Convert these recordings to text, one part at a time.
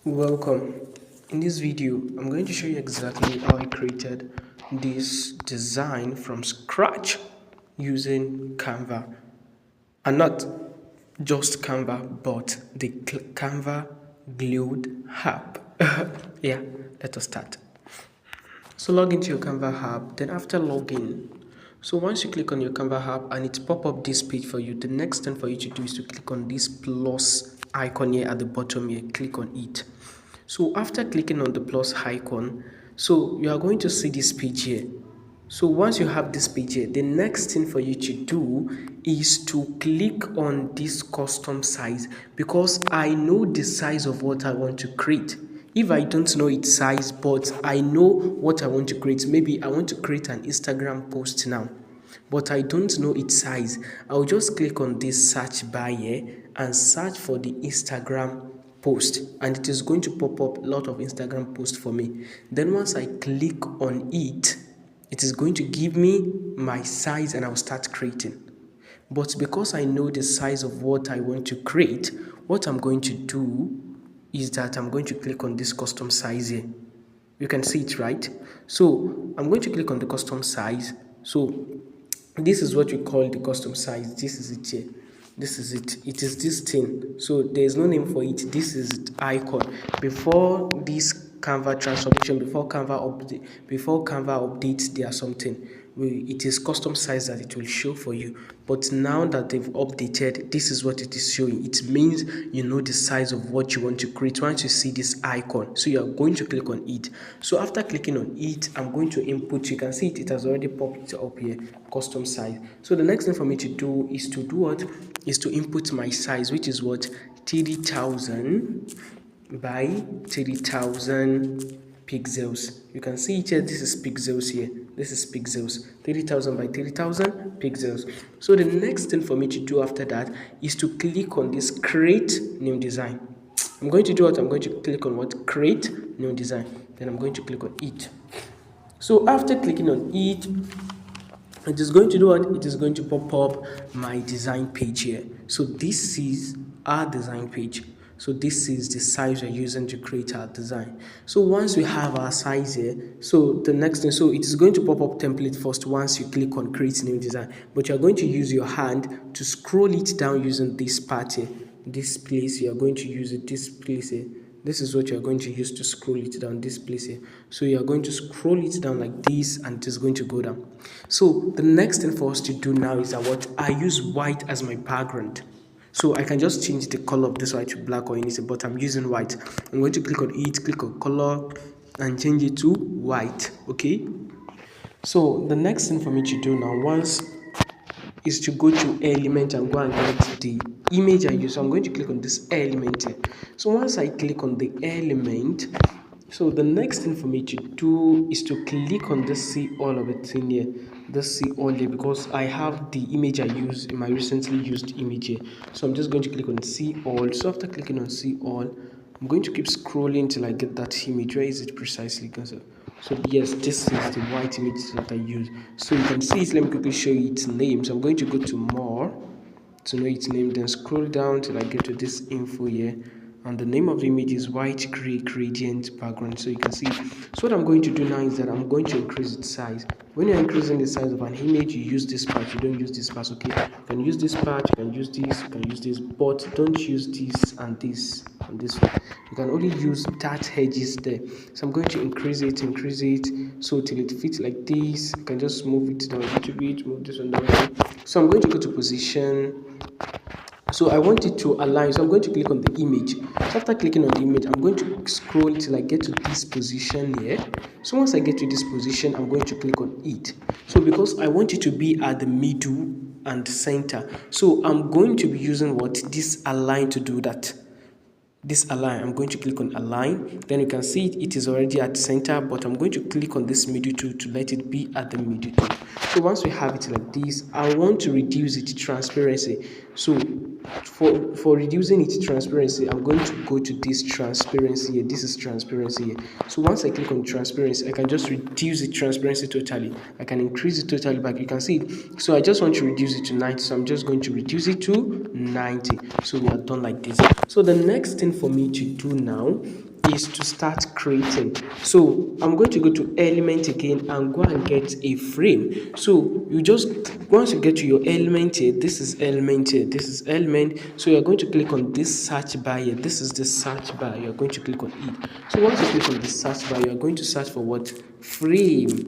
Welcome. In this video, I'm going to show you exactly how I created this design from scratch using Canva. And not just Canva, but the Canva Glued app. Yeah, let us start. So log into your Canva app, then after login, so once you click on your Canva app and it pop up this page for you, the next thing for you to do is to click on this plus icon here at the bottom here, click on it. So after clicking on the plus icon, so you are going to see this page here. So once you have this page here, the next thing for you to do is to click on this custom size, because I know the size of what I want to create. If I don't know its size, but I know what I want to create, maybe I want to create an Instagram post now, but I don't know its size, I'll just click on this search bar here and search for the Instagram post, and it is going to pop up a lot of Instagram posts for me. Then once I click on it, it is going to give me my size and I'll start creating. But because I know the size of what I want to create, what I'm going to do is that I'm going to click on this custom size here. You can see it, right? So I'm going to click on the custom size. So this is what we call the custom size. This is it here. This is it. It is this thing. So there is no name for it. This is the icon. Before this Canva transformation, before Canva updates there something, it is custom size that it will show for you. But now that they've updated, this is what it is showing. It means you know the size of what you want to create once you see this icon. So you are going to click on it. So after clicking on it, I'm going to input. You can see it has already popped up here, custom size. So the next thing for me to do is to do what? Is to input my size, which is what? 30,000 by 30,000 pixels. You can see it here. This is pixels here. This is pixels. 30,000 by 30,000 pixels. So the next thing for me to do after that is to click on this create new design. I'm going to do what? I'm going to click on what? Create new design. Then I'm going to click on it. So after clicking on it, it is going to do what? It is going to pop up my design page here. So this is our design page. So this is the size we're using to create our design. So once we have our size here, so the next thing, so it is going to pop up template first once you click on create new design, but you're going to use your hand to scroll it down using this part here, this place. You're going to use it, this place here. This is what you're going to use to scroll it down, this place here. So you're going to scroll it down like this and it is going to go down. So the next thing for us to do now is that what? I use white as my background. So I can just change the color of this white to black or anything, but I'm using white. I'm going to click on it, click on color and change it to white, okay? So the next thing for me to do now once is to go to element and go and get the image I use. So I'm going to click on this element here. So once I click on the element, so the next thing for me to do is to click on this see all of it in here, this see all here, because I have the image I use in my recently used image here. So I'm just going to click on see all. So after clicking on see all, I'm going to keep scrolling till I get that image. Where is it precisely? So yes, this is the white image that I use. So you can see it. Let me quickly show you its name. So I'm going to go to more to know its name, then scroll down till I get to this info here, and the name of the image is white gray gradient background. So you can see. So what I'm going to do now is that I'm going to increase its size. When you're increasing the size of an image, you use this part, you don't use this part. Okay, you can use this part, you can use this, you can use this, but don't use this and this and this one. You can only use that edges there. So I'm going to increase it so till it fits like this. You can just move it down a little bit, move this one down. So I'm going to go to position. So I want it to align, so I'm going to click on the image. So after clicking on the image, I'm going to scroll till I get to this position here. So once I get to this position, I'm going to click on it. So because I want it to be at the middle and center, so I'm going to be using what? This align to do that. This align, I'm going to click on align. Then you can see it is already at center, but I'm going to click on this middle tool to let it be at the middle tool. So once we have it like this, I want to reduce its transparency. So for reducing its transparency, I'm going to go to this transparency here. This is transparency here. So once I click on transparency, I can just reduce the transparency totally. I can increase it totally back. You can see it. So I just want to reduce it to 90. So I'm just going to reduce it to 90. So we are done like this. So the next thing for me to do now is to start creating. So I'm going to go to element again and go and get a frame. So you just, once you get to your element here, this is element here, this is element. So you're going to click on this search bar here. This is the search bar. You're going to click on it. So once you click on the search bar, you're going to search for what? Frame.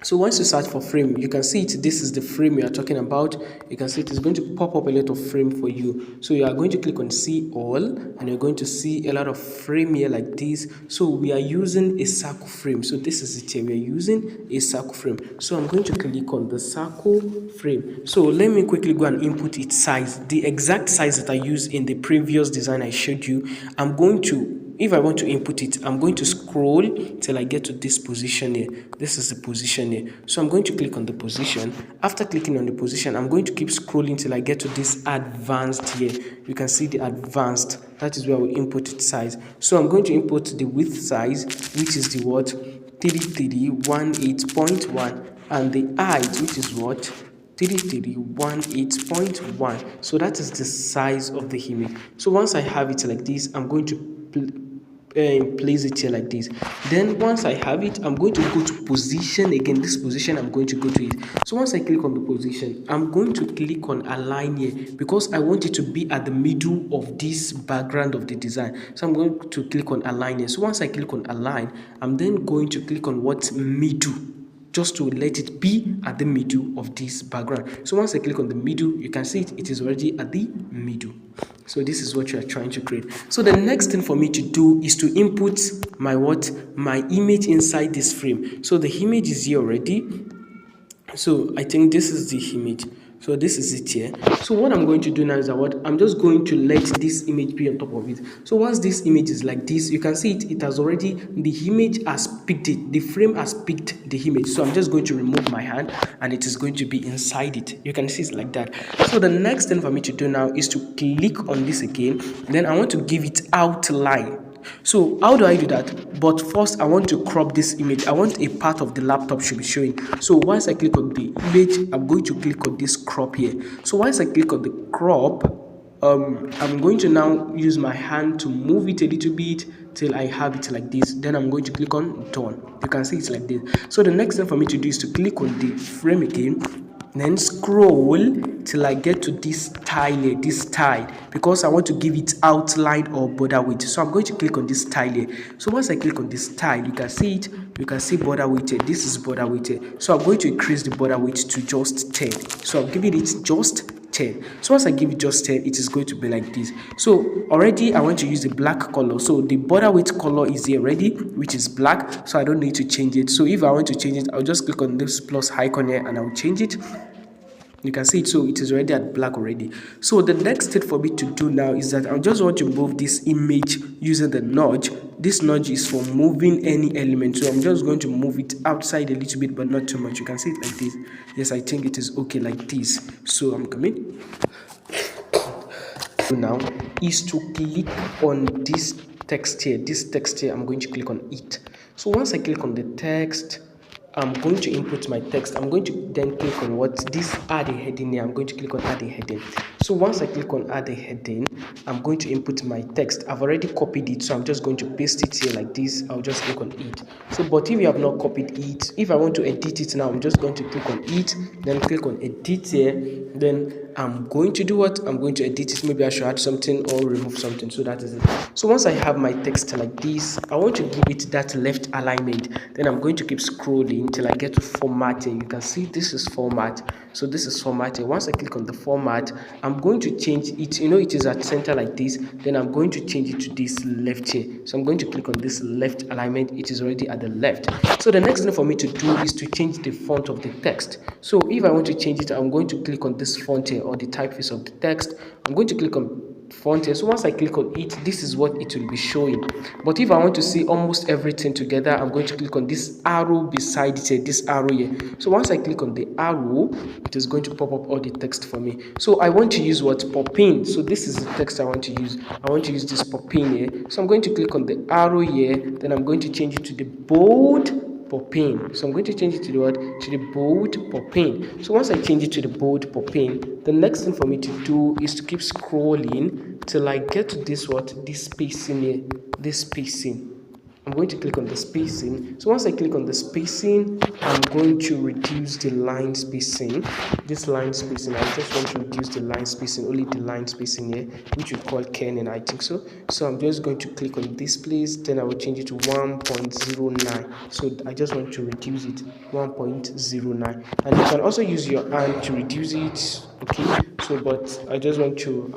So once you search for frame, you can see it. This is the frame we are talking about. You can see it is going to pop up a lot of frame for you. So you are going to click on see all, and you're going to see a lot of frame here like this. So we are using a circle frame. So this is it here. We are using a circle frame. So I'm going to click on the circle frame. So let me quickly go and input its size, the exact size that I used in the previous design I showed you. I'm going to, if I want to input it, I'm going to scroll till I get to this position here. This is the position here. So I'm going to click on the position. After clicking on the position, I'm going to keep scrolling till I get to this advanced here. You can see the advanced. That is where we input its size. So I'm going to input the width size, which is the what? 3318.1, and the height, which is what? 3318.1. So that is the size of the image. So once I have it like this, I'm going to place it here like this. Then once I have it, I'm going to go to position again. This position, I'm going to go to it. So once I click on the position, I'm going to click on align here because I want it to be at the middle of this background of the design. So I'm going to click on align here. So once I click on align, I'm then going to click on what? Middle, just to let it be at the middle of this background. So once I click on the middle, you can see it is already at the middle. So this is what you are trying to create. So the next thing for me to do is to input my what? My image inside this frame. So the image is here already. So I think this is the image. So this is it here. So what I'm going to do now is that what I'm just going to let this image be on top of it. So once this image is like this, you can see it has already, the image has picked it, the frame has picked the image. So I'm just going to remove my hand and it is going to be inside it. You can see it's like that. So the next thing for me to do now is to click on this again. Then I want to give it outline. So how do I do that? But first I want to crop this image. I want a part of the laptop should be showing. So once I click on the image, I'm going to click on this crop here. So once I click on the crop, I'm going to now use my hand to move it a little bit till I have it like this. Then I'm going to click on done. You can see it's like this. So the next thing for me to do is to click on the frame again, then scroll till I get to this tile here, this tile, because I want to give it outline or border weight. So I'm going to click on this tile here. So once I click on this tile, you can see it, you can see border weight here. This is border weight here. So I'm going to increase the border weight to just 10. So I'm giving it just 10. So once I give it just 10, it is going to be like this. So already I want to use the black color. So the border weight color is here already, which is black. So I don't need to change it. So if I want to change it, I'll just click on this plus icon here and I'll change it. You can see it, so it is already at black already. So the next thing for me to do now is that I just want to move this image using the nudge. This nudge is for moving any element, so I'm just going to move it outside a little bit, but not too much. You can see it like this. Yes, I think it is okay like this. So I'm coming. Now is to click on this text here. This text here, I'm going to click on it. So once I click on the text, I'm going to input my text. I'm going to then click on what? This add a heading here. I'm going to click on add a heading. So once I click on add a heading, I'm going to input my text. I've already copied it, so I'm just going to paste it here like this. I'll just click on it. So but if you have not copied it, if I want to edit it now, I'm just going to click on it, then click on edit here. Then I'm going to do what? I'm going to edit it. Maybe I should add something or remove something. So that is it. So once I have my text like this, I want to give it that left alignment. Then I'm going to keep scrolling until I get to formatting. You can see this is format. So this is formatting. Once I click on the format, I'm going to change it. You know, it is at center like this. Then I'm going to change it to this left here. So I'm going to click on this left alignment. It is already at the left. So the next thing for me to do is to change the font of the text. So if I want to change it, I'm going to click on this font here or the typeface of the text. I'm going to click on font here. So once I click on it, this is what it will be showing. But if I want to see almost everything together, I'm going to click on this arrow beside it here, this arrow here. So once I click on the arrow, it is going to pop up all the text for me. So I want to use what? Pop in. So this is the text I want to use. I want to use this pop in here. So I'm going to click on the arrow here. Then I'm going to change it to the bold popping. So I'm going to change it to the what? To the bold popping. So once I change it to the bold popping, the next thing for me to do is to keep scrolling till I get to this what? This spacing here. This spacing. I'm going to click on the spacing. So once I click on the spacing, I'm going to reduce the line spacing. This line spacing, I just want to reduce the line spacing, only the line spacing here, which we call kerning, I think so. So I'm just going to click on this place, then I will change it to 1.09. So I just want to reduce it 1.09. And you can also use your hand to reduce it, okay? So, but I just want to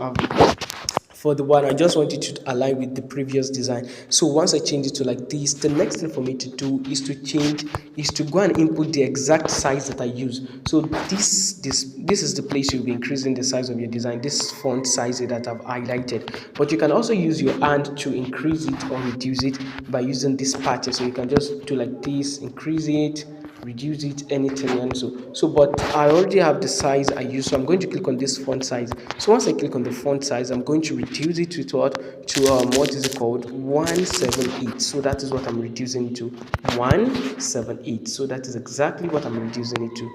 for the one I just want it to align with the previous design. So once I change it to like this, the next thing for me to do is to go and input the exact size that I use. So this is the place you'll be increasing the size of your design, this font size that I've highlighted. But you can also use your hand to increase it or reduce it by using this patch. So you can just do like this, increase it, reduce it, anything. And so but I already have the size I use, so I'm going to click on this font size. So once I click on the font size, I'm going to reduce it to what is it called, 178. So that is what I'm reducing it to, 178. So that is exactly what I'm reducing it to,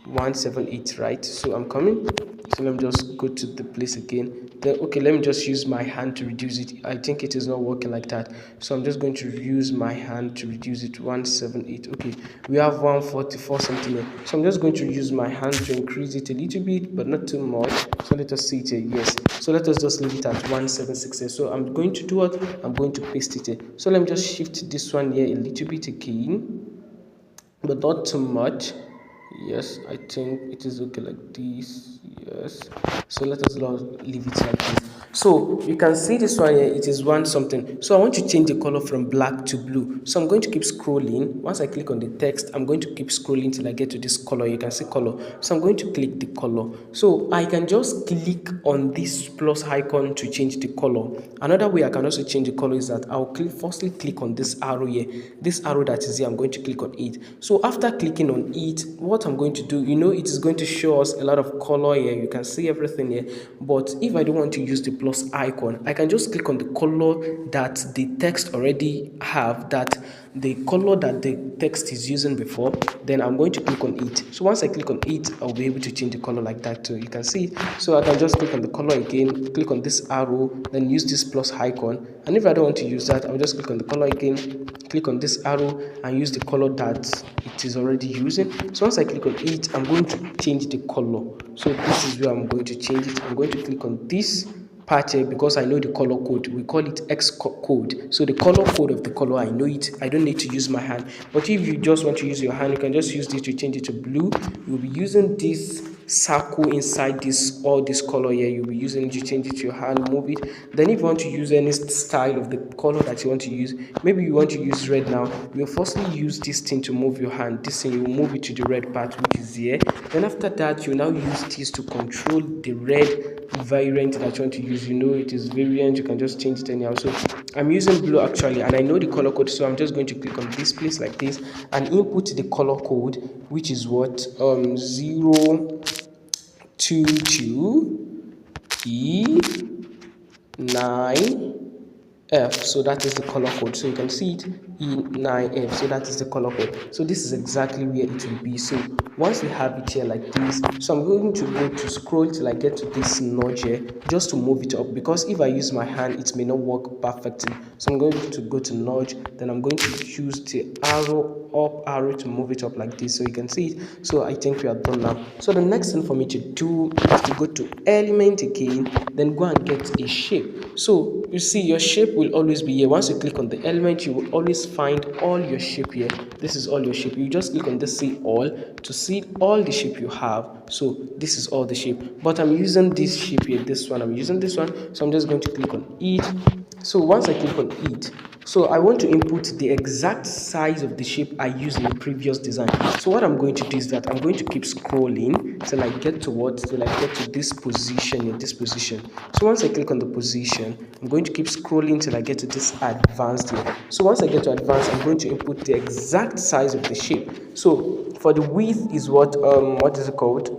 178, right? So I'm coming, so let me just go to the place again. Then okay, let me just use my hand to reduce it. I think it is not working like that, so I'm just going to use my hand to reduce it to 178. Okay, we have 144 something here, so I'm just going to use my hand to increase it a little bit, but not too much. So let us see it here. Yes, so let us just leave it at 176 here. So I'm going to do what, I'm going to paste it here. So let me just shift this one here a little bit again, but not too much. Yes, I think it is okay like this. Yes, so let us leave it like this. So you can see this one here, it is one something. So I want to change the color from black to blue, so I'm going to keep scrolling. Once I click on the text, I'm going to keep scrolling till I get to this color. You can see color, so I'm going to click the color. So I can just click on this plus icon to change the color. Another way I can also change the color is that I'll firstly click on this arrow here, this arrow that is here. I'm going to click on it. So after clicking on it, what I'm going to do, it is going to show us a lot of color here. You can see everything here. But if I don't want to use the plus icon, I can just click on the color that the text already have, that the color that the text is using before. Then I'm going to click on it. So once I click on it, I'll be able to change the color like that too. You can see it. So I can just click on the color again, click on this arrow, then use this plus icon. And if I don't want to use that, I'll just click on the color again, click on this arrow, and use the color that it is already using. So once I click on it, I'm going to change the color. So this is where I'm going to change it. I'm going to click on this part here because I know the color code. We call it X code. So the color code of the color, I know it. I don't need to use my hand. But if you just want to use your hand, you can just use this to change it to blue. You'll be using this circle inside this, all this color here. You'll be using it to change it to your hand, move it. Then if you want to use any style of the color that you want to use, maybe you want to use red now, you'll firstly use this thing to move your hand. This thing, you move it to the red part, which is here. Then after that, you now use this to control the red variant that you want to use. It is variant, you can just change it anyhow. So I'm using blue actually, and I know the color code, so I'm just going to click on this place like this and input the color code, which is what 022E9F. So that is the color code. So you can see it, E9F. So that is the color code. So this is exactly where it will be. So once we have it here like this, so I'm going to go to scroll till I get to this notch here, just to move it up, because if I use my hand, it may not work perfectly. So I'm going to go to notch, then I'm going to choose the up arrow to move it up like this, so you can see it. So I think we are done now. So the next thing for me to do is to go to element again, then go and get a shape. So you see your shape will always be here. Once you click on the element, you will always find all your shape here. This is all your shape. You just click on this see all to see all the shape you have. So this is all the shape, but I'm using this shape here, this one. I'm using this one, so I'm just going to click on it. So once I click on it, so I want to input the exact size of the shape I used in the previous design. So what I'm going to do is that I'm going to keep scrolling till I get to this position here, this position. So once I click on the position, I'm going to keep scrolling till I get to this advanced here. So once I get to advanced, I'm going to input the exact size of the shape. So for the width is what is it called?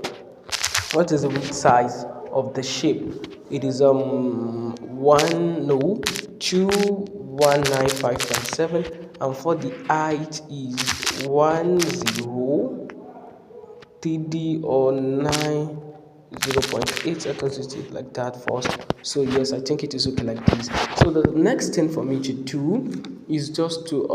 What is the width size of the shape? It is 219.5.7, and for the height is 10 or 9 0.8. I can see it like that first. So yes, I think it is okay like this. So the next thing for me to do is just to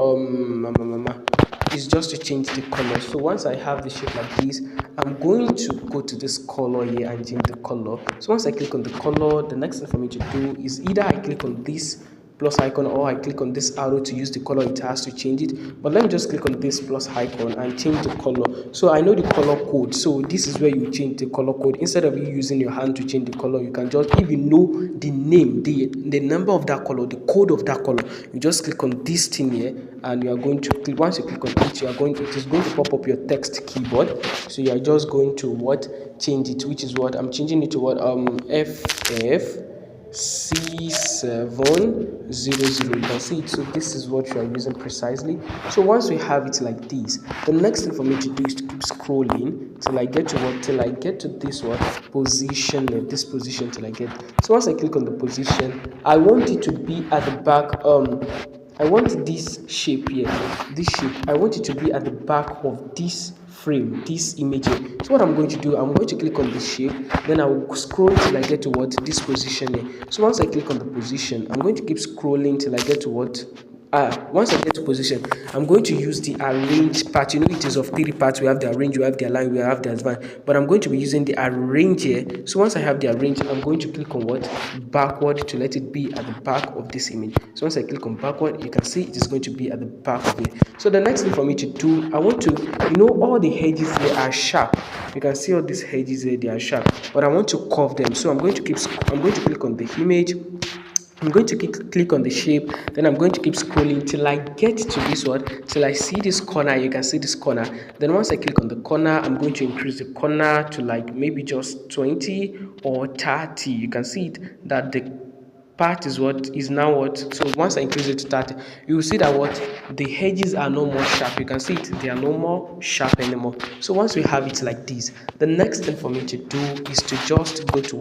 change the color. So once I have the shape like this, I'm going to go to this color here and change the color. So once I click on the color, the next thing for me to do is either I click on this plus icon or I click on this arrow to use the color it has to change it. But let me just click on this plus icon and change the color. So I know the color code, so this is where you change the color code. Instead of you using your hand to change the color, you can just, if you know the name, the number of that color, the code of that color, you just click on this thing here and you are going to click. Once you click on it, it is going to pop up your text keyboard. So you are just going to change it, which is what I'm changing it to FF C700. You can see it. So this is what you are using precisely. So once we have it like this, the next thing for me to do is to keep scrolling till I get to this position, this position till I get. So once I click on the position, I want it to be at the back. I want this shape here, I want it to be at the back of this frame, this image here. So what I'm going to do, I'm going to click on this shape, then I will scroll till I get to this position here. So once I click on the position, I'm going to keep scrolling till I get to once I get to position, I'm going to use the arrange part. You know, it is of 3 parts. We have the arrange, we have the align, we have the advance. But I'm going to be using the arrange here. So once I have the arrange, I'm going to click on backward to let it be at the back of this image. So once I click on backward, you can see it is going to be at the back of it. So the next thing for me to do, I want to, all the edges there are sharp. You can see all these edges there, they are sharp. But I want to curve them. So I'm going to click on the image. I'm going to click on the shape, then I'm going to keep scrolling till I get to this one, till I see this corner. You can see this corner. Then once I click on the corner, I'm going to increase the corner to like maybe just 20 or 30. You can see it that the part is now. So once I increase it to 30, you will see that the edges are no more sharp. You can see it, they are no more sharp anymore. So once we have it like this, the next thing for me to do is to just go to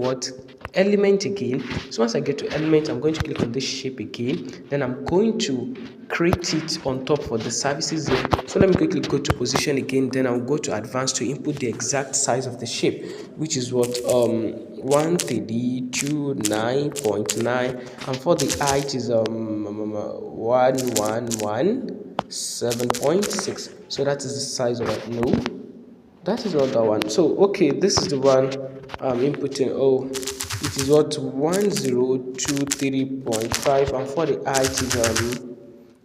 element again. So once I get to element, I'm going to click on this shape again, then I'm going to create it on top for the services here. So let me quickly go to position again, then I'll go to advanced to input the exact size of the shape, which is 132.9.9, and for the height is 1117.6. so that is the size of it. No, that is not that one. So okay, this is the one I'm inputting. It is 1023.5, and for the height is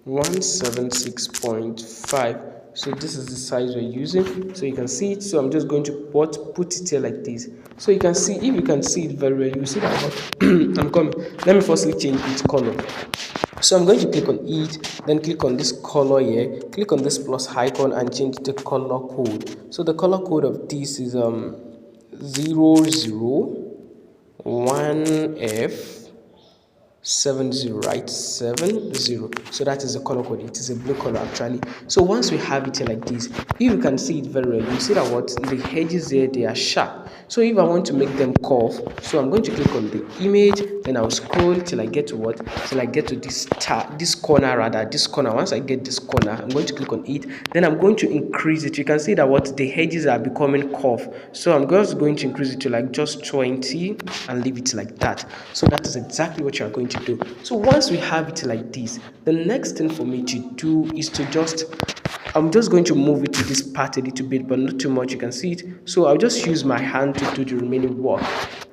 176.5. So this is the size we're using. So you can see it. So I'm just going to put it here like this. So you can see, if you can see it very well, you see that I'm coming. Let me firstly change its color. So I'm going to click on it, then click on this color here, click on this plus icon and change the color code. So the color code of this is 001F70, right? 70. So that is the color code. It is a blue color actually. So once we have it like this, if you can see it very well, you see that the edges there, they are sharp. So if I want to make them curve, so I'm going to click on the image, then I'll scroll till I get to this corner. Once I get this corner, I'm going to click on it, then I'm going to increase it. You can see that the edges are becoming curved. So I'm just going to increase it to like just 20 and leave it like that. So that is exactly what you are going to do. So once we have it like this, the next thing for me to do is I'm just going to move it to this part a little bit, but not too much. You can see it. So I'll just use my hand to do the remaining work.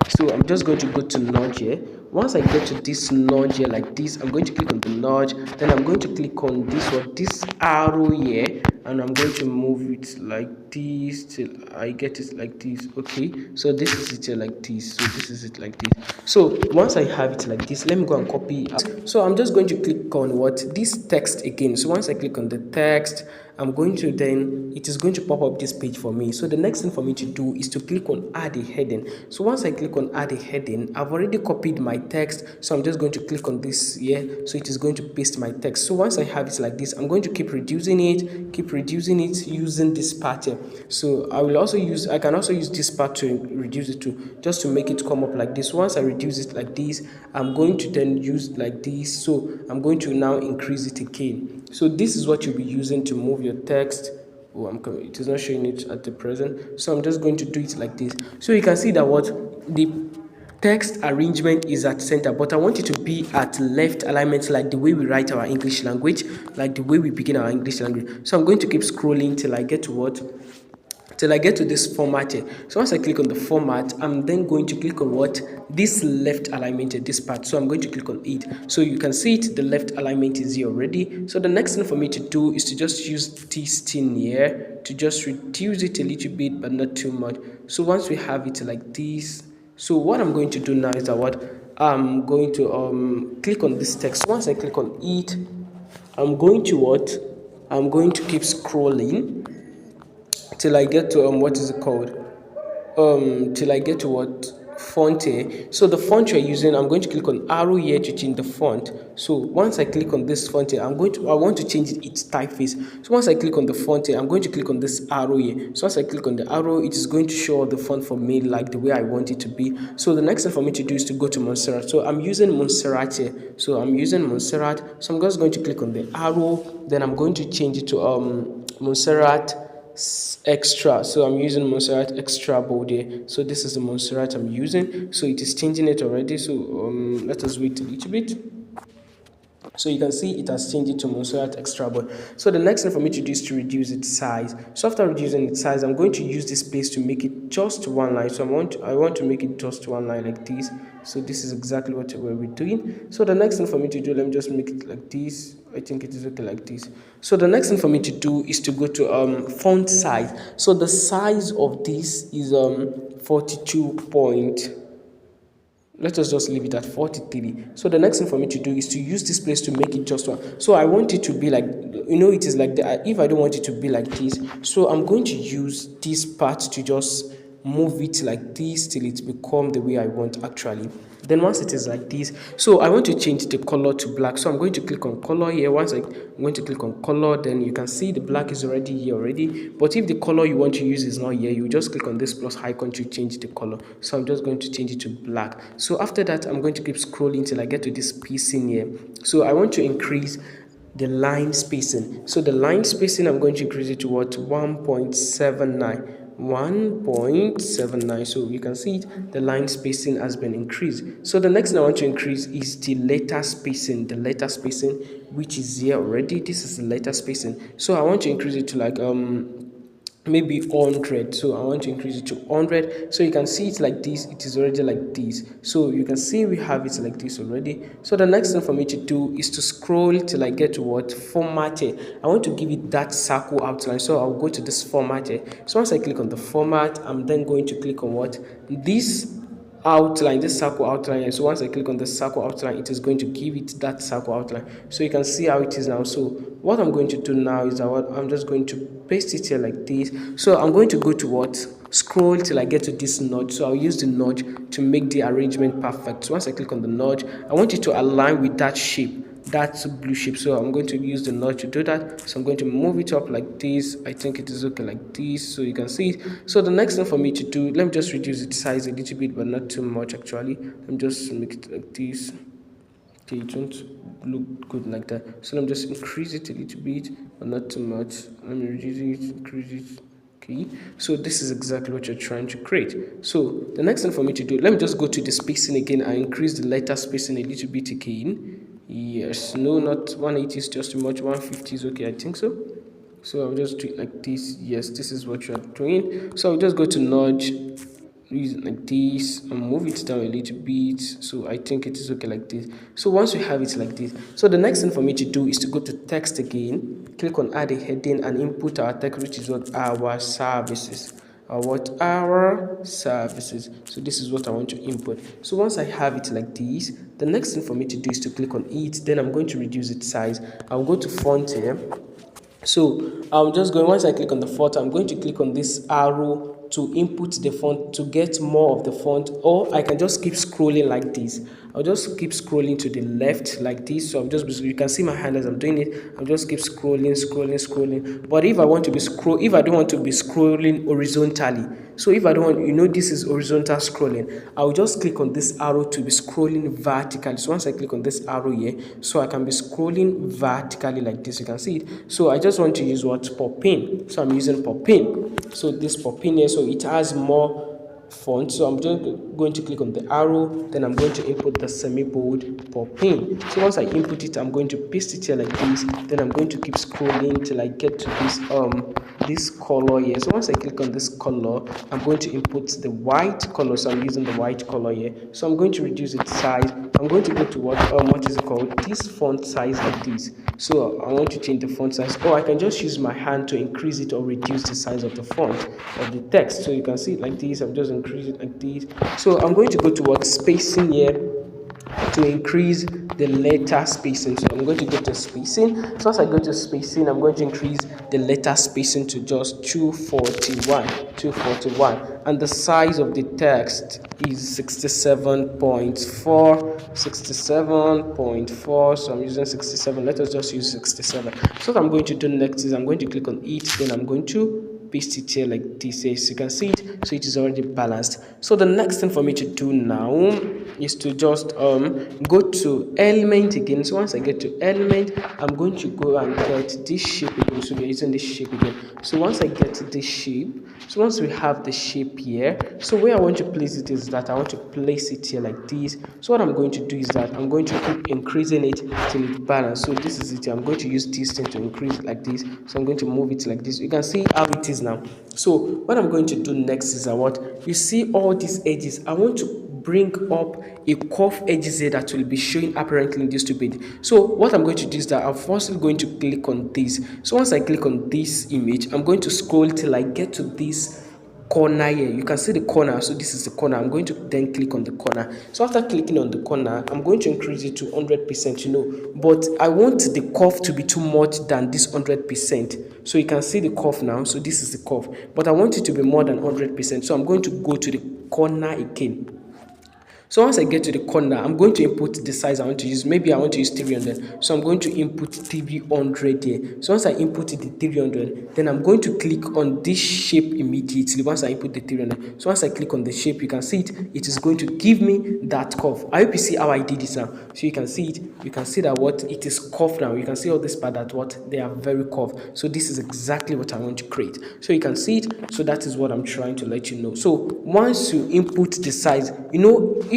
So I'm just going to go to nudge here. Once I get to this nudge here like this, I'm going to click on the nudge. Then I'm going to click on this arrow here, and I'm going to move it like this till I get it like this. Okay, so this is it here like this. So this is it like this. So once I have it like this, let me go and copy it. So I'm just going to click on this text again. So once I click on the text, it is going to pop up this page for me. So the next thing for me to do is to click on add a heading. So once I click on add a heading, I've already copied my text. So I'm just going to click on this here, so it is going to paste my text. So once I have it like this, I'm going to keep reducing it using this part here. So I can also use this part to reduce it to just to make it come up like this. Once I reduce it like this, I'm going to then use like this. So I'm going to now increase it again. So this is what you'll be using to move your text. Oh, it is not showing it at the present, so I'm just going to do it like this. So you can see that what the text arrangement is at center, but I want it to be at left alignment, like the way we write our English language, like the way we begin our English language. So I'm going to keep scrolling till I get to what? Till I get to this format here. So once I click on the format, I'm then going to click on what? This left alignment at this part. So I'm going to click on it. So you can see it, the left alignment is here already. So the next thing for me to do is to just use this thing here to just reduce it a little bit, but not too much. So once we have it like this, so what I'm going to do now is that what? I'm going to click on this text. Once I click on it, I'm going to what? I'm going to keep scrolling till I get to what is it called? Till I get to what? Font here. So the font you're using, I'm going to click on arrow here to change the font. So once I click on this font here, I want to change its typeface. So once I click on the font here, I'm going to click on this arrow here. So once I click on the arrow, it is going to show the font for me like the way I want it to be. So the next thing for me to do is to go to Montserrat. So I'm using Montserrat here. So I'm using Montserrat. So I'm just going to click on the arrow. Then I'm going to change it to Montserrat extra. So I'm using Montserrat extra bold here. So this is the Montserrat I'm using. So it is changing it already. So let us wait a little bit. So you can see it has changed it to Montserrat extra bold. So the next thing for me to do is to reduce its size. So after reducing its size, I'm going to use this place to make it just one line. So I want to make it just one line like this. So this is exactly what we're doing. So the next thing for me to do, let me just make it like this. I think it is okay like this. So the next thing for me to do is to go to font size. So the size of this is 42 point. Let us just leave it at 43. So the next thing for me to do is to use this place to make it just one. So I want it to be like, it is like that. If I don't want it to be like this, so I'm going to use this part to just move it like this till it become the way I want actually. Then once it is like this, so I want to change the color to black. So I'm going to click on color here. I'm going to click on color, then you can see the black is already here already. But if the color you want to use is not here, you just click on this plus icon to change the color. So I'm just going to change it to black. So after that, I'm going to keep scrolling till I get to this piece in here. So I want to increase the line spacing. So the line spacing, I'm going to increase it to what? 1.79. 1.79. So you can see it, the line spacing has been increased. So the next thing I want to increase is the letter spacing. The letter spacing, which is here already. This is the letter spacing. So I want to increase it to like maybe 100. So I want to increase it to 100. So you can see it like this. It is already like this. So you can see we have it like this already. So the next thing for me to do is to scroll till I get to what? Format. I want to give it that circle outline. So I'll go to this format. So once I click on the format, I'm then going to click on what? This outline, this circle outline. So once I click on the circle outline, it is going to give it that circle outline. So you can see how it is now. So what I'm going to do now is that I'm just going to paste it here like this. So I'm going to go to what? Scroll till I get to this notch. So I'll use the notch to make the arrangement perfect. So once I click on the notch, I want it to align with that shape, that's blue shape. So I'm going to use the notch to do that. So I'm going to move it up like this. I think it is okay like this, so you can see it. So the next thing for me to do, let me just reduce its size a little bit, but not too much actually. Let me just make it like this. Okay, it won't look good like that. So let me just increase it a little bit, but not too much. Let me reduce it, increase it. Okay, so this is exactly what you're trying to create. So the next thing for me to do, let me just go to the spacing again and increase the letter spacing a little bit again. Yes, no, not 180 is just too much. 150 is okay, I think so. So I'll just do it like this. Yes, this is what you're doing. So I'll just go to nudge, use it like this, and move it down a little bit. So I think it is okay like this. So once we have it like this, so the next thing for me to do is to go to text again, click on add a heading and input our text, which is what? Our services. Our services. So this is what I want to input. So once I have it like this, the next thing for me to do is to click on it. Then I'm going to reduce its size. I'll go to font here. So I'm just going, once I click on the font, I'm going to click on this arrow to input the font to get more of the font, or I can just keep scrolling like this I'll just keep scrolling to the left like this. So I'm just, you can see my hand as I'm doing it. I'll just keep scrolling. But if I want to be if I don't want to be scrolling horizontally, so if I don't want, this is horizontal scrolling, I'll just click on this arrow to be scrolling vertically. So once I click on this arrow here, so I can be scrolling vertically like this. You can see it. So I just want to use what? Pop-in. So I'm using pop-in. So this pop-in here, so it has more font. So I'm just going to click on the arrow, then I'm going to input the semi-bold pop-in. So once I input it, I'm going to paste it here like this, then I'm going to keep scrolling till I get to this color here. So once I click on this color, I'm going to input the white color. So I'm using the white color here. So I'm going to reduce its size. I'm going to go to what is it called, this font size like this. So I want to change the font size, or I can just use my hand to increase it or reduce the size of the font of the text. So you can see it like this. I'm just increase it like this. So I'm going to go to what spacing here to increase the letter spacing. So I'm going to go to spacing. So as I go to spacing, I'm going to increase the letter spacing to just 241, and the size of the text is 67.4. So I'm using 67. Let us just use 67. So what I'm going to do next is I'm going to click on it, then I'm going to paste it here like this. As you can see it, so it is already balanced. So the next thing for me to do now is to just go to element again. So once I get to element, I'm going to go and get this shape again. So we're using this shape again. So once I get this shape, so once we have the shape here, so where I want to place it is that I want to place it here like this. So what I'm going to do is that I'm going to keep increasing it till it's balanced. So this is it. I'm going to use this thing to increase it like this. So I'm going to move it like this. You can see how it is now. So what I'm going to do next is what you see all these edges. I want to bring up a curved edges here that will be showing apparently in this stupid. So what I'm going to do is that I'm firstly going to click on this. So once I click on this image, I'm going to scroll till I get to this corner here. You can see the corner. So this is the corner. I'm going to then click on the corner. So after clicking on the corner, I'm going to increase it to 100%, but I want the curve to be too much than this 100%. So you can see the curve now. So this is the curve, but I want it to be more than 100%. So I'm going to go to the corner again. So once I get to the corner, I'm going to input the size I want to use. Maybe I want to use 300. So I'm going to input 300 here. So once I input the 300, then I'm going to click on this shape immediately once I input the 300. So once I click on the shape, you can see it. It is going to give me that curve. I hope you see how I did it now. So you can see it. You can see that what it is curved now. You can see all this part that what they are very curved. So this is exactly what I want to create. So you can see it. So that is what I'm trying to let you know. So once you input the size,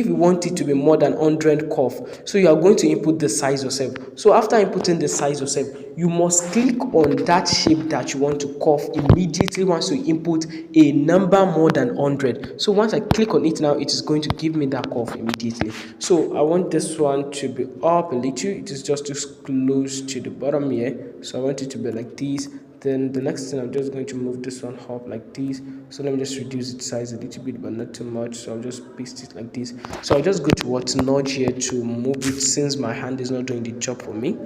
if you want it to be more than 100 curve, so you are going to input the size yourself. So after inputting the size yourself, you must click on that shape that you want to curve immediately once you input a number more than 100. So once I click on it now, it is going to give me that curve immediately. So I want this one to be up a little. It is just too close to the bottom here. So I want it to be like this. Then the next thing, I'm just going to move this one up like this. So let me just reduce its size a little bit, but not too much. So I'll just paste it like this. So I'll just go to what nudge here to move it, since my hand is not doing the job for me.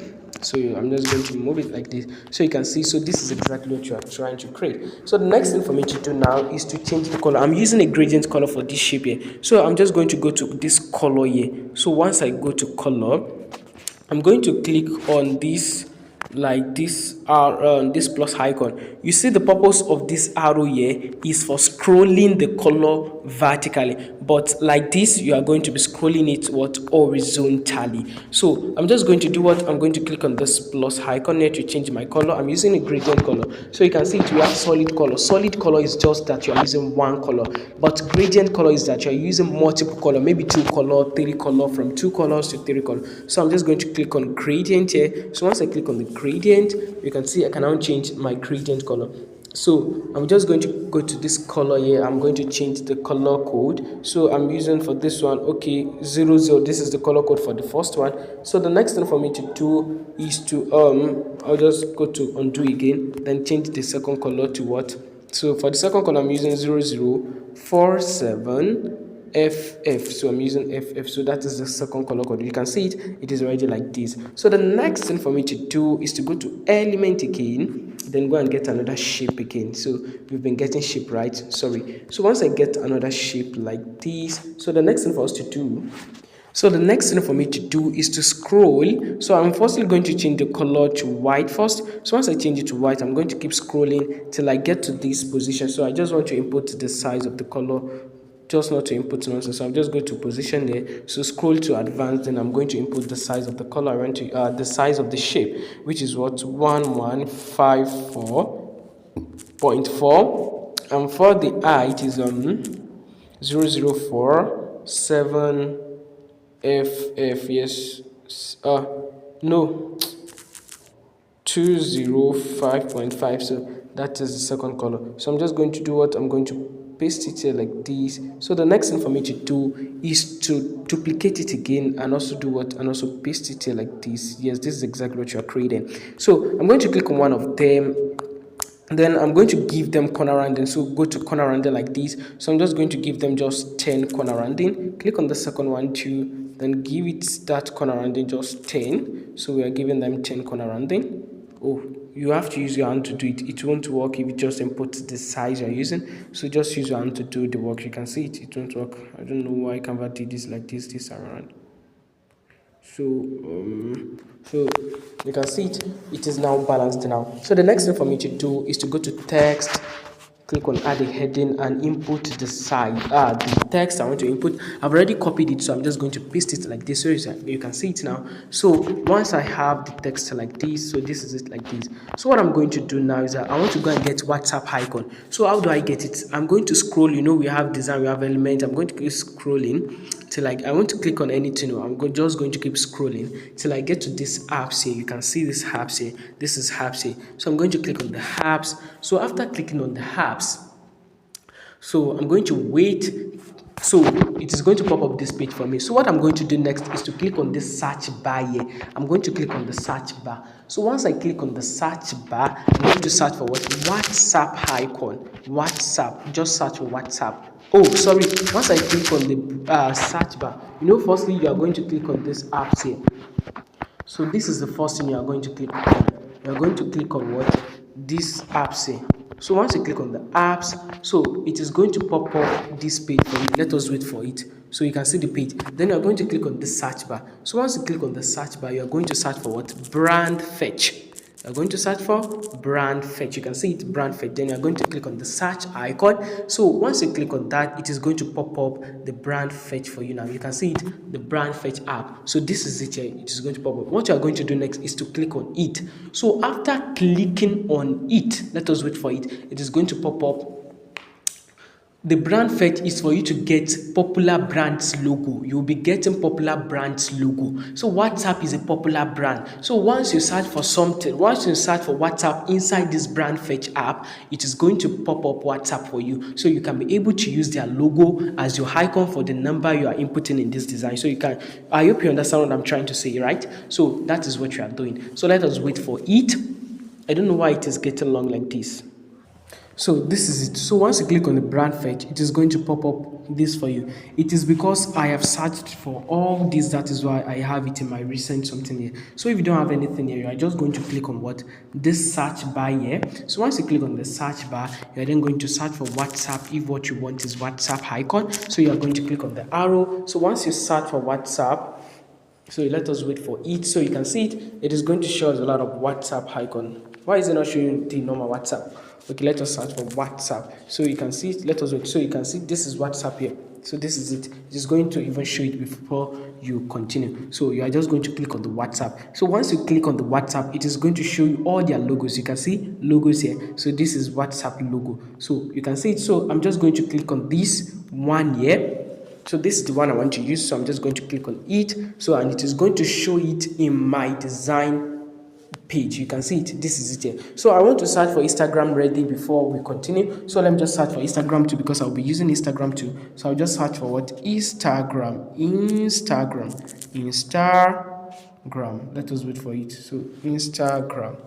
So I'm just going to move it like this. So you can see, so this is exactly what you are trying to create. So the next thing for me to do now is to change the color. I'm using a gradient color for this shape here. So I'm just going to go to this color here. So once I go to color, I'm going to click on this like this this plus icon. You see the purpose of this arrow here is for scrolling the color vertically, but like this you are going to be scrolling it horizontally. So I'm just going to do what I'm going to click on this plus icon here to change my color. I'm using a gradient color. So you can see it, we have solid color. Solid color is just that you are using one color, but gradient color is that you are using multiple color, maybe 2 color, 3 color, from 2 colors to 3 colors. So I'm just going to click on gradient here. So once I click on the gradient, you can see I can now change my gradient color. So I'm just going to go to this color here. I'm going to change the color code. So I'm using for this one, okay, 00. This is the color code for the first one. So the next thing for me to do is to I'll just go to undo again, then change the second color to what? So for the second color, I'm using 0047 FF. So I'm using FF. So that is the second color code. You can see it. It is already like this. So the next thing for me to do is to go to element again, then go and get another shape again. So we've been getting shape, right? Sorry. So once I get another shape like this, so the next thing for us to do, So the next thing for me to do is to scroll. So I'm firstly going to change the color to white first. So once I change it to white, I'm going to keep scrolling till I get to this position. So I just want to input the size of the color, just not to input nonsense. So I'm just going to position there. So scroll to advanced, then I'm going to input the size of the color. I want to the size of the shape, which is what 1154.4, and for the height is 0047 FF, yes, no, 205.5. So that is the second color. So I'm just going to do what? I'm going to paste it here like this. So the next thing for me to do is to duplicate it again and also do what? And also paste it here like this. Yes, this is exactly what you are creating. So I'm going to click on one of them. Then I'm going to give them corner rounding. So go to corner rounding like this. So I'm just going to give them just 10 corner rounding. Click on the second one too. Then give it that corner rounding just 10. So we are giving them 10 corner rounding. Oh, you have to use your hand to do it. It won't work if you just input the size you're using. So just use your hand to do the work. You can see it. It won't work. I don't know why Canva did this like this around. So you can see it is now balanced now. So the next thing for me to do is to go to text, click on add a heading and input the size the text I want to input. I've already copied it, so I'm just going to paste it like this so you can see it now. So once I have the text like this, so this is it like this. So what I'm going to do now is that I want to go and get WhatsApp icon. So how do I get it? I'm going to scroll. We have design, we have element. I'm going to keep scrolling till I want to click on anything. Just going to keep scrolling till I get to this apps here. You can see this apps here. This is apps here. So I'm going to click on the apps. So after clicking on the apps, so I'm going to wait. So it is going to pop up this page for me. So what I'm going to do next is to click on this search bar here. I'm going to click on the search bar. So once I click on the search bar, I'm going to search for what? WhatsApp icon. WhatsApp. Just search for WhatsApp. Oh, sorry. Once I click on the search bar, firstly you are going to click on this apps here. So this is the first thing you are going to click on. You are going to click on what? This apps here. So once you click on the apps, so it is going to pop up this page for you. Let us wait for it. So you can see the page. Then you are going to click on the search bar. So once you click on the search bar, you are going to search for what? Brand fetch. You're going to search for brand fetch. You can see it, brand fetch. Then you're going to click on the search icon. So once you click on that, it is going to pop up the brand fetch for you now. You can see it, the brand fetch app. So this is it here. It is going to pop up. What you are going to do next is to click on it. So after clicking on it, let us wait for it. It is going to pop up. The brand fetch is for you to get popular brands logo. You'll be getting popular brands logo. So WhatsApp is a popular brand. So once you search for something, once you search for WhatsApp inside this brand fetch app, it is going to pop up WhatsApp for you. So you can be able to use their logo as your icon for the number you are inputting in this design. So you can, I hope you understand what I'm trying to say, right? So that is what you are doing. So let us wait for it. I don't know why it is getting long like this. So this is it. So once you click on the brand fetch, it is going to pop up this for you. It is because I have searched for all this. That is why I have it in my recent something here. So if you don't have anything here, you are just going to click on what? This search bar here. So once you click on the search bar, you are then going to search for WhatsApp if what you want is WhatsApp icon. So you are going to click on the arrow. So once you search for WhatsApp, so let us wait for it. So you can see it. It is going to show us a lot of WhatsApp icon. Why is it not showing the normal WhatsApp? Okay, let us search for WhatsApp. So you can see it. Let us wait. So you can see this is WhatsApp here. So this is it. It is going to even show it before you continue. So you are just going to click on the WhatsApp. So once you click on the WhatsApp, it is going to show you all their logos. You can see logos here. So this is WhatsApp logo. So you can see it. So I'm just going to click on this one here. So this is the one I want to use. So I'm just going to click on it. So and it is going to show it in my design page. You can see it. This is it here. So I want to search for Instagram ready before we continue. So let me just search for Instagram too, because I'll be using Instagram too. So I'll just search for what? Instagram. Let us wait for it. So Instagram.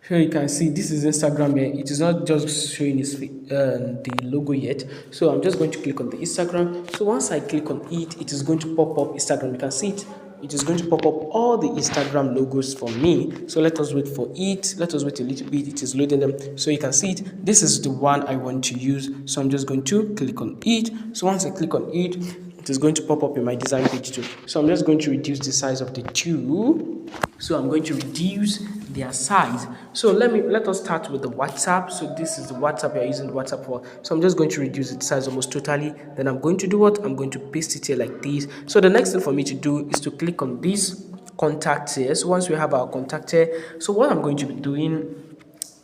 Here you can see this is Instagram here. It is not just showing the logo yet. So I'm just going to click on the Instagram. So once I click on it, it is going to pop up Instagram. You can see it. It is going to pop up all the Instagram logos for me. So let us wait for it. Let us wait a little bit. It is loading them. So you can see it. This is the one I want to use. So I'm just going to click on it. So once I click on it, it is going to pop up in my design page too. So I'm just going to reduce the size of the two. So I'm going to reduce their size. So let us start with the WhatsApp. So this is the WhatsApp you're using the WhatsApp for. So I'm just going to reduce its size almost totally. Then I'm going to do what? I'm going to paste it here like this. So the next thing for me to do is to click on this contact here. So once we have our contact here, so what I'm going to be doing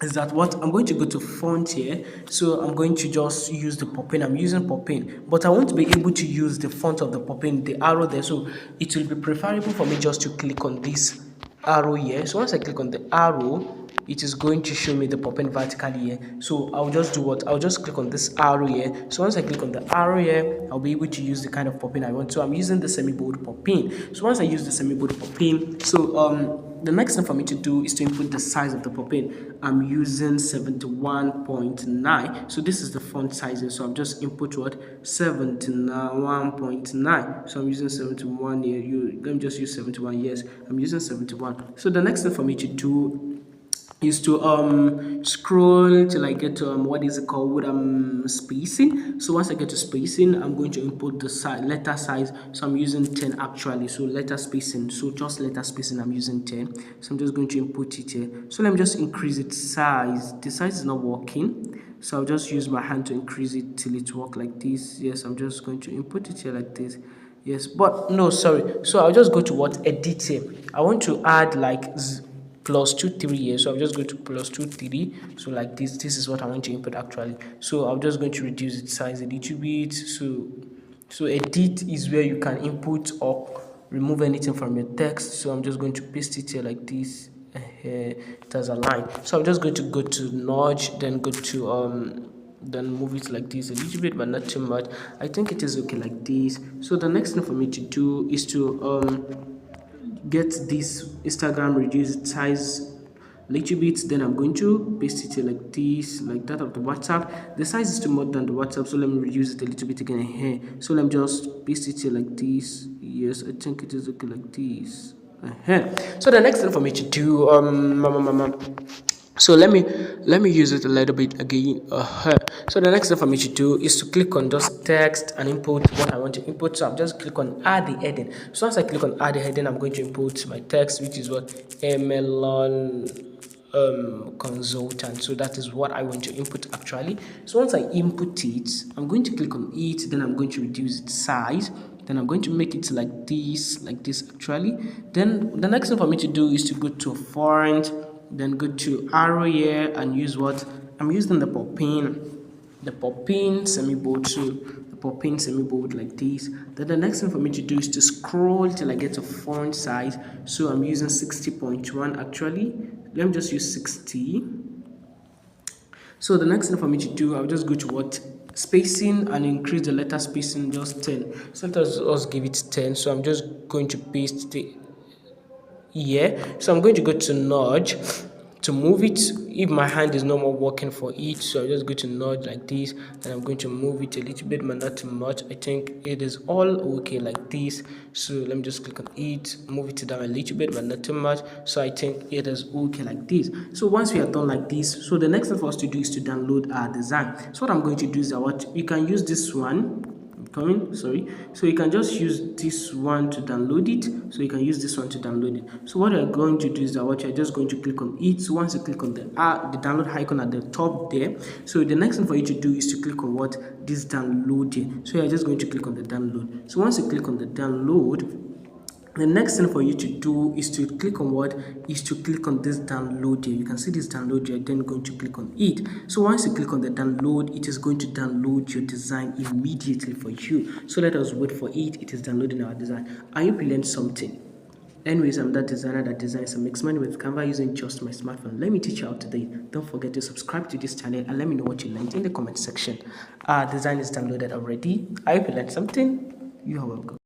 is that what I'm going to go to font here. So I'm going to just use the pop-in. I'm using pop-in, but I want to be able to use the font of the pop-in, the arrow there. So it will be preferable for me just to click on this arrow here. So once I click on the arrow, it is going to show me the pop-in vertically here. So I'll just do what? I'll just click on this arrow here. So once I click on the arrow here, I'll be able to use the kind of pop-in I want. So I'm using the semi-bold pop-in. So once I use the semi-bold pop-in, so the next thing for me to do is to input the size of the pop-in. I'm using 71.9. So this is the font sizes. So I'm just input what? 71.9. So I'm using 71 here. Let me just use 71. Yes, I'm using 71. So the next thing for me to do is to scroll till I get to what is it called, spacing. So once I get to spacing, I'm going to input the letter size. So I'm using 10 actually. So letter spacing, so just letter spacing, I'm using 10. So I'm just going to input it here. So let me just increase its size. The size is not working, so I'll just use my hand to increase it till it works like this. Yes, I'm just going to input it here like this. Yes, but no, sorry. So I'll just go to what? Edit here. I want to add like +2 3 here. So I'm just going to +2 3. So like this is what I want to input actually. So I'm just going to reduce its size a little bit. So edit is where you can input or remove anything from your text. So I'm just going to paste it here like this. It has a line. So I'm just going to go to nudge, then go to then move it like this a little bit, but not too much. I think it is okay like this. So the next thing for me to do is to get this Instagram reduced size a little bit. Then I'm going to paste it here like this, like that of the WhatsApp. The size is too much than the WhatsApp, so let me reduce it a little bit again here. So let me just paste it here like this. Yes, I think it is okay like this. So the next thing for me to do, so let me use it a little bit again. So the next thing for me to do is to click on just text and input what I want to input. So I'm just click on add the heading. So once I click on add the heading, I'm going to input my text, which is what? Melon consultant. So that is what I want to input actually. So once I input it, I'm going to click on it, then I'm going to reduce its size. Then I'm going to make it like this actually. Then the next thing for me to do is to go to font, then go to arrow here and use what? I'm using the pop-in semi-bold. So the pop-in semi-bold like this. Then the next thing for me to do is to scroll till I get to font size. So I'm using 60.1 actually. Let me just use 60. So the next thing for me to do, I'll just go to what? Spacing and increase the letter spacing just 10. So let us give it 10. So I'm just going to paste the here. So I'm going to go to nudge to move it if my hand is no more working for it. So I'm just going to nudge like this, and I'm going to move it a little bit but not too much. I think it is all okay like this. So let me just click on it, move it down a little bit but not too much. So I think it is okay like this. So once we are done like this, so the next thing for us to do is to download our design. So what I'm going to do is that what you can use this one. So you can just use this one to download it. So you can use this one to download it. So what you're going to do is that what you're just going to click on it. So once you click on the download icon at the top there, so the next thing for you to do is to click on what? This download here. So you're just going to click on the download. So once you click on the download, the next thing for you to do is to click on what? Is to click on this download here. You can see this download here, then going to click on it. So once you click on the download, it is going to download your design immediately for you. So let us wait for it. It is downloading our design. I hope you learned something. Anyways, I'm that designer that designs and makes money with Canva using just my smartphone. Let me teach you how today. Don't forget to subscribe to this channel and let me know what you learned in the comment section. Our design is downloaded already. I hope you learned something. You are welcome.